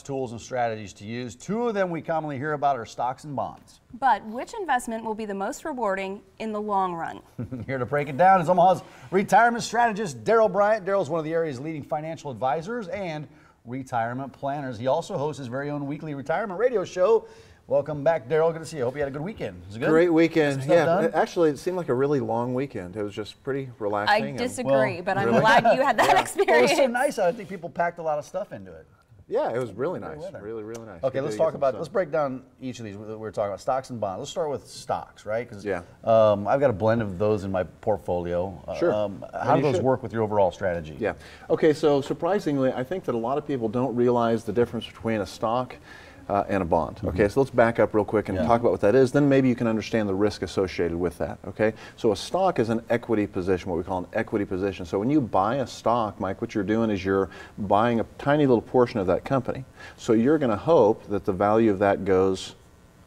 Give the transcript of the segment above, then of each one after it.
tools and strategies to use. Two of them we commonly hear about are stocks and bonds. But which investment will be the most rewarding in the long run? Here to break it down is Omaha's retirement strategist, Darrell Bryant. Darrell's one of the area's leading financial advisors and retirement planners. He also hosts his very own weekly retirement radio show. Welcome back, Darrell. Good to see you. Hope you had a good weekend. Was it good? Great weekend. Yeah, actually, it seemed like a really long weekend. It was just pretty relaxing. I disagree, but I'm glad you had that experience. It was so nice. I think people packed a lot of stuff into it. Yeah, it was really nice. Really nice. Okay, let's break down each of these. We're talking about stocks and bonds. Let's start with stocks, right? Because I've got a blend of those in my portfolio. Sure. How do those work with your overall strategy? Yeah. Okay, so surprisingly, I think that a lot of people don't realize the difference between a stock and a bond. Okay, so let's back up real quick and talk about what that is. Then maybe you can understand the risk associated with that. Okay, so a stock is an equity position, what we call an equity position. So when you buy a stock, Mike, what you're doing is you're buying a tiny little portion of that company. So you're going to hope that the value of that goes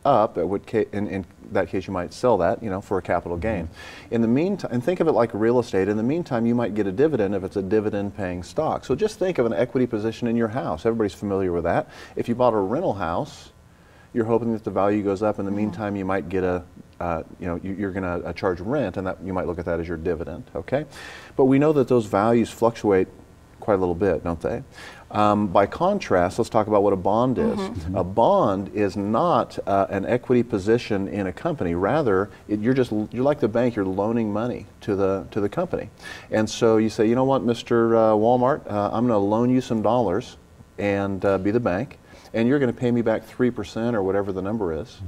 up. In that case, you might sell that, for a capital gain. In the meantime, and think of it like real estate. In the meantime, you might get a dividend if it's a dividend-paying stock. So just think of an equity position in your house. Everybody's familiar with that. If you bought a rental house, you're hoping that the value goes up. In the meantime, you might get you're going to charge rent, and that you might look at that as your dividend. Okay, but we know that those values fluctuate quite a little bit, don't they? By contrast, let's talk about what a bond is. A bond is not an equity position in a company. Rather, you're like the bank. You're loaning money to the company, and so you say, you know what, Mr. Walmart, I'm going to loan you some dollars, and be the bank. And you're going to pay me back 3% or whatever the number is,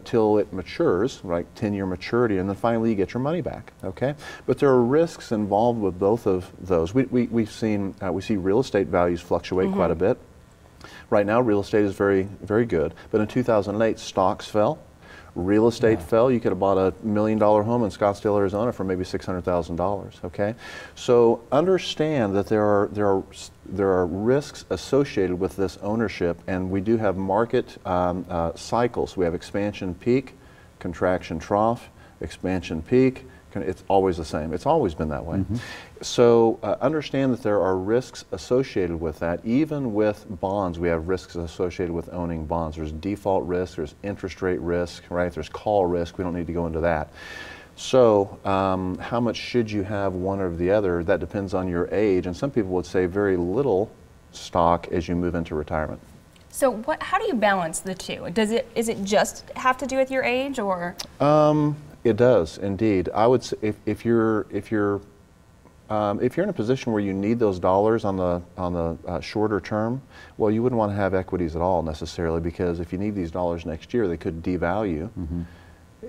till it matures, right? 10-year maturity, and then finally you get your money back. Okay, but there are risks involved with both of those. We see real estate values fluctuate quite a bit. Right now, real estate is very good, but in 2008, stocks fell. Real estate fell. You could have bought a $1 million home in Scottsdale, Arizona for maybe $600,000. Okay, so understand that there are risks associated with this ownership, and we do have market cycles. We have expansion peak, contraction trough, expansion peak. It's always the same. It's always been that way. So understand that there are risks associated with that. Even with bonds, we have risks associated with owning bonds. There's default risk, there's interest rate risk, right? There's call risk. We don't need to go into that. So how much should you have one or the other? That depends on your age. And some people would say very little stock as you move into retirement. So how do you balance the two? Is it just have to do with your age, or? It does indeed. I would say if you're in a position where you need those dollars on the shorter term, well, you wouldn't want to have equities at all necessarily, because if you need these dollars next year, they could devalue,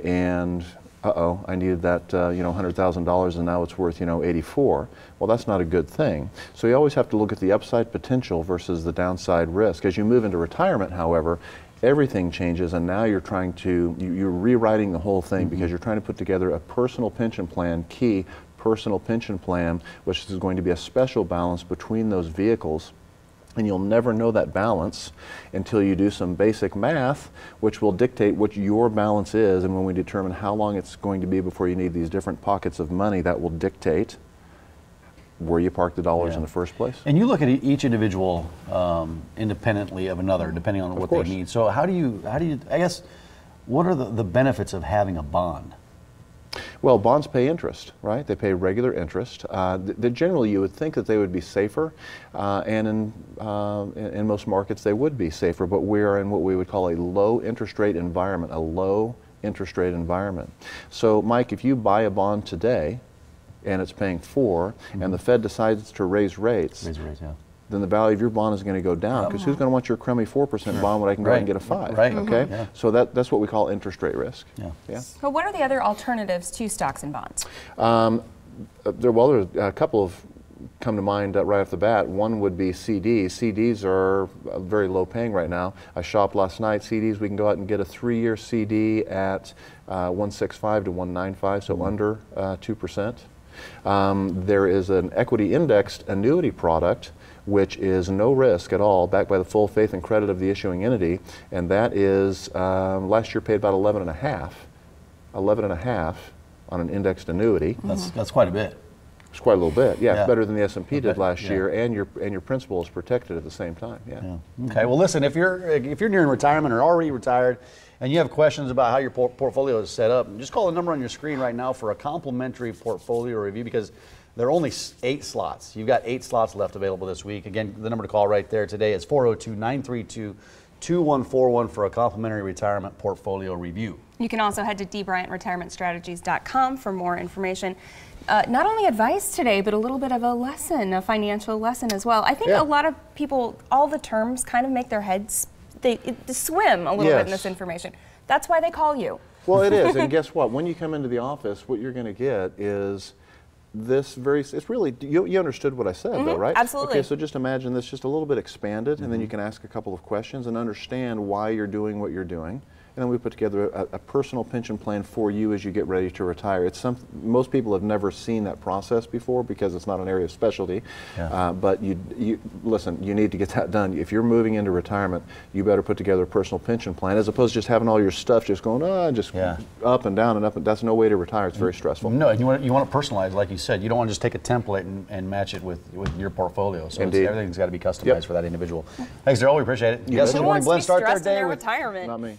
and I needed that $100,000 and now it's worth 84. Well, that's not a good thing. So you always have to look at the upside potential versus the downside risk. As you move into retirement, however, everything changes, and now you're rewriting the whole thing, because you're trying to put together a personal pension plan, personal pension plan, which is going to be a special balance between those vehicles. And you'll never know that balance until you do some basic math, which will dictate what your balance is. And when we determine how long it's going to be before you need these different pockets of money, that will dictate where you park the dollars in the first place. And you look at each individual independently of another, depending on what they need. So how do you, I guess, what are the benefits of having a bond? Well, bonds pay interest, right? They pay regular interest. Generally, you would think that they would be safer, and in most markets they would be safer, but we're in what we would call a low interest rate environment, So, Mike, if you buy a bond today, and it's paying 4, and the Fed decides to raise rates, then the value of your bond is going to go down, because who's going to want your crummy 4% bond when I can go out and get a 5? Right. Okay. So that's what we call interest rate risk. So what are the other alternatives to stocks and bonds? There's a couple of come to mind right off the bat. One would be CDs. CDs are very low paying right now. I shopped last night. CDs, we can go out and get a 3-year CD at 165 to 195, so under 2%. There is an equity indexed annuity product, which is no risk at all, backed by the full faith and credit of the issuing entity, and that is last year paid about 11.5 on an indexed annuity. That's quite a bit. It's quite a little bit. Yeah, Yeah. it's better than the S&P did last Yeah. year, and your principal is protected at the same time. Yeah. Okay. Well, listen, if you're nearing retirement or already retired, and you have questions about how your portfolio is set up, just call the number on your screen right now for a complimentary portfolio review, because there are only 8 slots. You've got 8 slots left available this week. Again, the number to call right there today is 402-932-2141 for a complimentary retirement portfolio review. You can also head to dbryantretirementstrategies.com for more information. Not only advice today, but a little bit of a lesson, a financial lesson as well. I think a lot of people, all the terms kind of make their heads they swim a little bit in this information. That's why they call you. Well, it is, and guess what? When you come into the office, what you're going to get is this it's really, you understood what I said though, right? Absolutely. Okay, so just imagine this just a little bit expanded, and then you can ask a couple of questions and understand why you're doing what you're doing. And then we put together a personal pension plan for you as you get ready to retire. It's most people have never seen that process before because it's not an area of specialty. Yeah. But you listen, you need to get that done. If you're moving into retirement, you better put together a personal pension plan as opposed to just having all your stuff just going up and down and up. That's no way to retire. It's very stressful. No, and you want it personalized, like you said. You don't want to just take a template and match it with your portfolio. So everything's got to be customized for that individual. Thanks, Darrell. We appreciate it. Who wants to be stressed in their retirement? Not me.